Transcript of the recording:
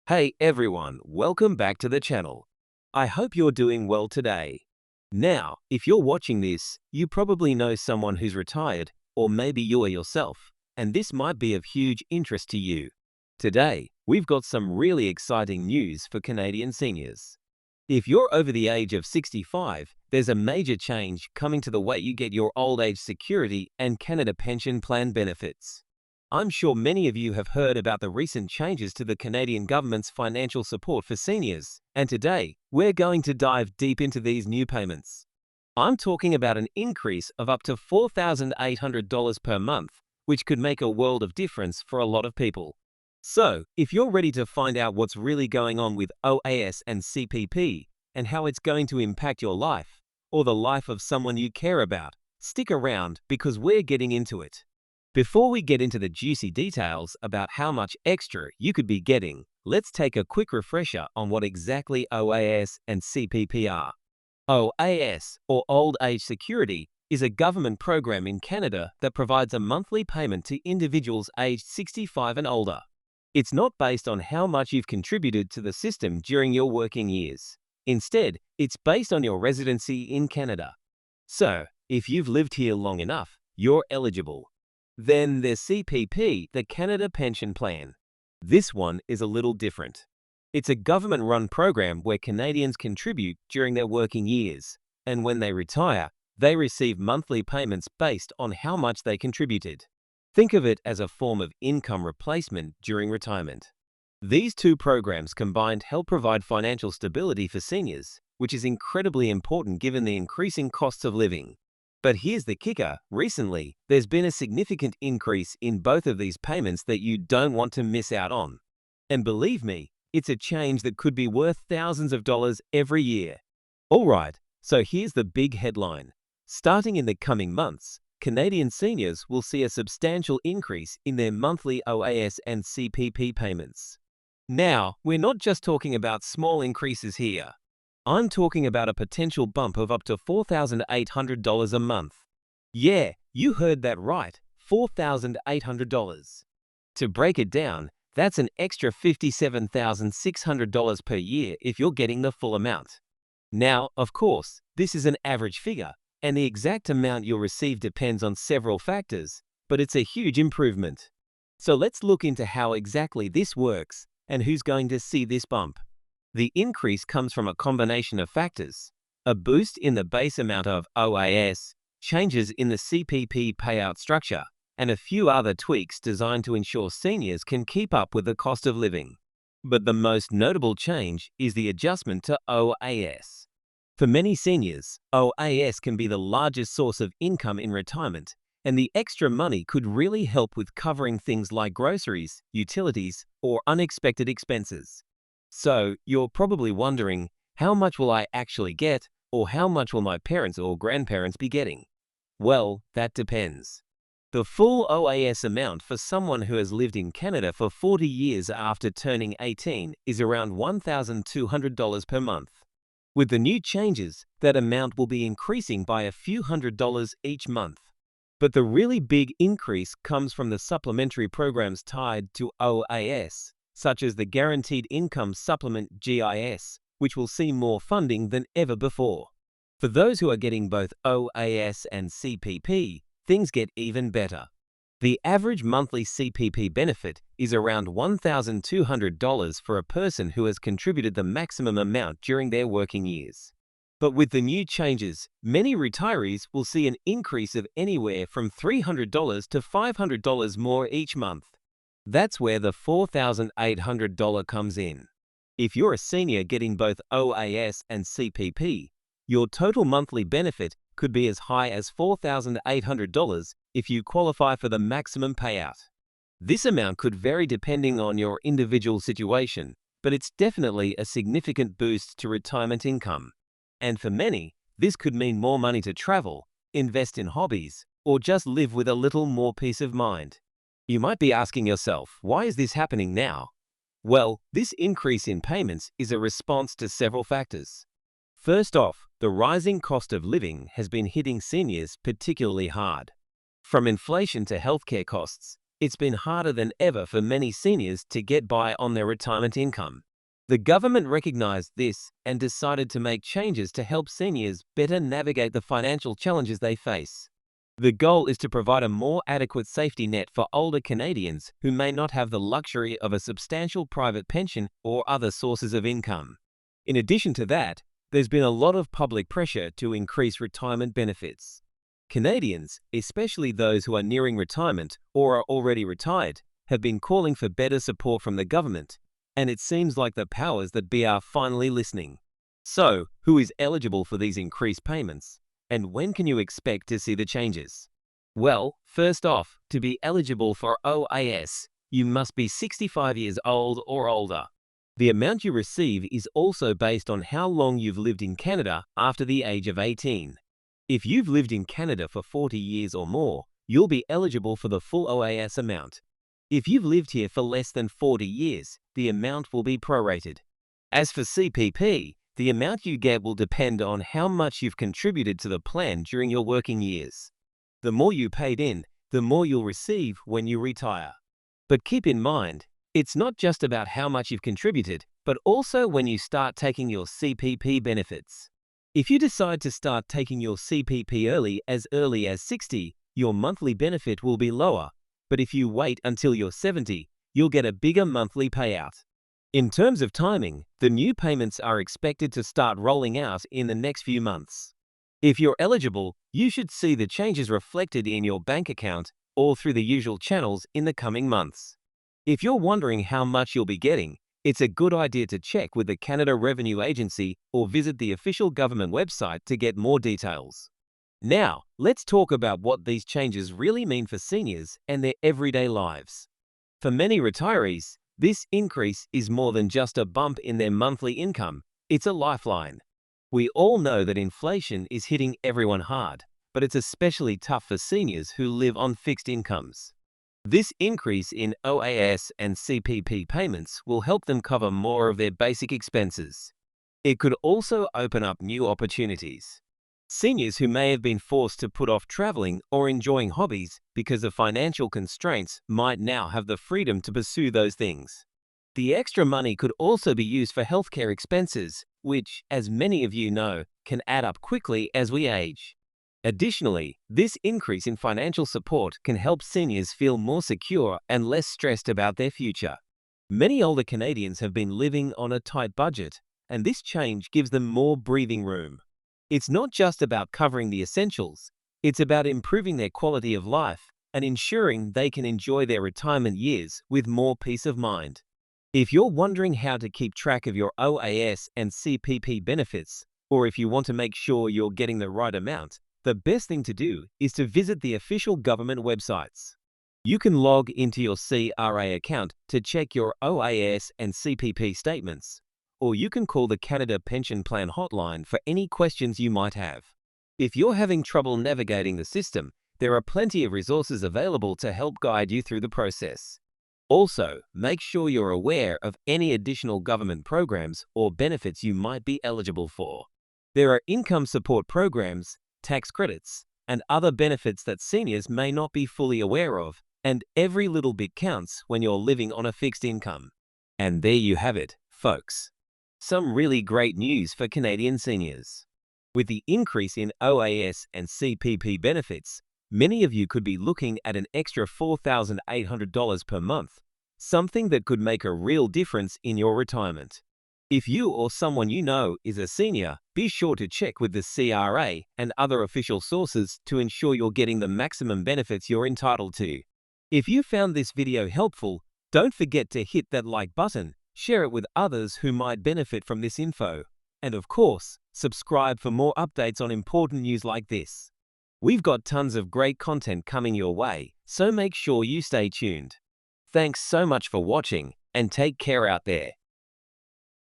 Hey everyone, welcome back to the channel. I hope you're doing well today. Now, if you're watching this, you probably know someone who's retired, or maybe you are yourself, and this might be of huge interest to you. Today, we've got some really exciting news for Canadian seniors. If you're over the age of 65, there's a major change coming to the way you get your old age security and Canada Pension Plan benefits. I'm sure many of you have heard about the recent changes to the Canadian government's financial support for seniors, and today, we're going to dive deep into these new payments. I'm talking about an increase of up to $4,800 per month, which could make a world of difference for a lot of people. So, if you're ready to find out what's really going on with OAS and CPP, and how it's going to impact your life, or the life of someone you care about, stick around because we're getting into it. Before we get into the juicy details about how much extra you could be getting, let's take a quick refresher on what exactly OAS and CPP are. OAS, or Old Age Security, is a government program in Canada that provides a monthly payment to individuals aged 65 and older. It's not based on how much you've contributed to the system during your working years. Instead, it's based on your residency in Canada. So, if you've lived here long enough, you're eligible. Then there's CPP, the Canada Pension Plan. This one is a little different. It's a government-run program where Canadians contribute during their working years, and when they retire, they receive monthly payments based on how much they contributed. Think of it as a form of income replacement during retirement. These two programs combined help provide financial stability for seniors, which is incredibly important given the increasing costs of living. But here's the kicker, recently, there's been a significant increase in both of these payments that you don't want to miss out on. And believe me, it's a change that could be worth thousands of dollars every year. Alright, so here's the big headline. Starting in the coming months, Canadian seniors will see a substantial increase in their monthly OAS and CPP payments. Now, we're not just talking about small increases here. I'm talking about a potential bump of up to $4,800 a month. Yeah, you heard that right, $4,800. To break it down, that's an extra $57,600 per year if you're getting the full amount. Now, of course, this is an average figure, and the exact amount you'll receive depends on several factors, but it's a huge improvement. So let's look into how exactly this works and who's going to see this bump. The increase comes from a combination of factors: a boost in the base amount of OAS, changes in the CPP payout structure, and a few other tweaks designed to ensure seniors can keep up with the cost of living. But the most notable change is the adjustment to OAS. For many seniors, OAS can be the largest source of income in retirement, and the extra money could really help with covering things like groceries, utilities, or unexpected expenses. So, you're probably wondering, how much will I actually get, or how much will my parents or grandparents be getting? Well, that depends. The full OAS amount for someone who has lived in Canada for 40 years after turning 18 is around $1,200 per month. With the new changes, that amount will be increasing by a few $100s each month. But the really big increase comes from the supplementary programs tied to OAS, such as the Guaranteed Income Supplement GIS, which will see more funding than ever before. For those who are getting both OAS and CPP, things get even better. The average monthly CPP benefit is around $1,200 for a person who has contributed the maximum amount during their working years. But with the new changes, many retirees will see an increase of anywhere from $300 to $500 more each month. That's where the $4,800 comes in. If you're a senior getting both OAS and CPP, your total monthly benefit could be as high as $4,800 if you qualify for the maximum payout. This amount could vary depending on your individual situation, but it's definitely a significant boost to retirement income. And for many, this could mean more money to travel, invest in hobbies, or just live with a little more peace of mind. You might be asking yourself, why is this happening now? Well, this increase in payments is a response to several factors. First off, the rising cost of living has been hitting seniors particularly hard. From inflation to healthcare costs, it's been harder than ever for many seniors to get by on their retirement income. The government recognized this and decided to make changes to help seniors better navigate the financial challenges they face. The goal is to provide a more adequate safety net for older Canadians who may not have the luxury of a substantial private pension or other sources of income. In addition to that, there's been a lot of public pressure to increase retirement benefits. Canadians, especially those who are nearing retirement or are already retired, have been calling for better support from the government, and it seems like the powers that be are finally listening. So, who is eligible for these increased payments? And when can you expect to see the changes? Well, first off, to be eligible for OAS, you must be 65 years old or older. The amount you receive is also based on how long you've lived in Canada after the age of 18. If you've lived in Canada for 40 years or more, you'll be eligible for the full OAS amount. If you've lived here for less than 40 years, the amount will be prorated. As for CPP, the amount you get will depend on how much you've contributed to the plan during your working years. The more you paid in, the more you'll receive when you retire. But keep in mind, it's not just about how much you've contributed, but also when you start taking your CPP benefits. If you decide to start taking your CPP early as 60, your monthly benefit will be lower. But if you wait until you're 70, you'll get a bigger monthly payout. In terms of timing, the new payments are expected to start rolling out in the next few months. If you're eligible, you should see the changes reflected in your bank account or through the usual channels in the coming months. If you're wondering how much you'll be getting, it's a good idea to check with the Canada Revenue Agency or visit the official government website to get more details. Now, let's talk about what these changes really mean for seniors and their everyday lives. For many retirees, this increase is more than just a bump in their monthly income, it's a lifeline. We all know that inflation is hitting everyone hard, but it's especially tough for seniors who live on fixed incomes. This increase in OAS and CPP payments will help them cover more of their basic expenses. It could also open up new opportunities. Seniors who may have been forced to put off traveling or enjoying hobbies because of financial constraints might now have the freedom to pursue those things. The extra money could also be used for healthcare expenses, which, as many of you know, can add up quickly as we age. Additionally, this increase in financial support can help seniors feel more secure and less stressed about their future. Many older Canadians have been living on a tight budget, and this change gives them more breathing room. It's not just about covering the essentials, it's about improving their quality of life and ensuring they can enjoy their retirement years with more peace of mind. If you're wondering how to keep track of your OAS and CPP benefits, or if you want to make sure you're getting the right amount, the best thing to do is to visit the official government websites. You can log into your CRA account to check your OAS and CPP statements, or you can call the Canada Pension Plan hotline for any questions you might have. If you're having trouble navigating the system, there are plenty of resources available to help guide you through the process. Also, make sure you're aware of any additional government programs or benefits you might be eligible for. There are income support programs, tax credits, and other benefits that seniors may not be fully aware of, and every little bit counts when you're living on a fixed income. And there you have it, folks. Some really great news for Canadian seniors. With the increase in OAS and CPP benefits, many of you could be looking at an extra $4,800 per month, something that could make a real difference in your retirement. If you or someone you know is a senior, be sure to check with the CRA and other official sources to ensure you're getting the maximum benefits you're entitled to. If you found this video helpful, don't forget to hit that like button, share it with others who might benefit from this info, and of course, subscribe for more updates on important news like this. We've got tons of great content coming your way, so make sure you stay tuned. Thanks so much for watching, and take care out there.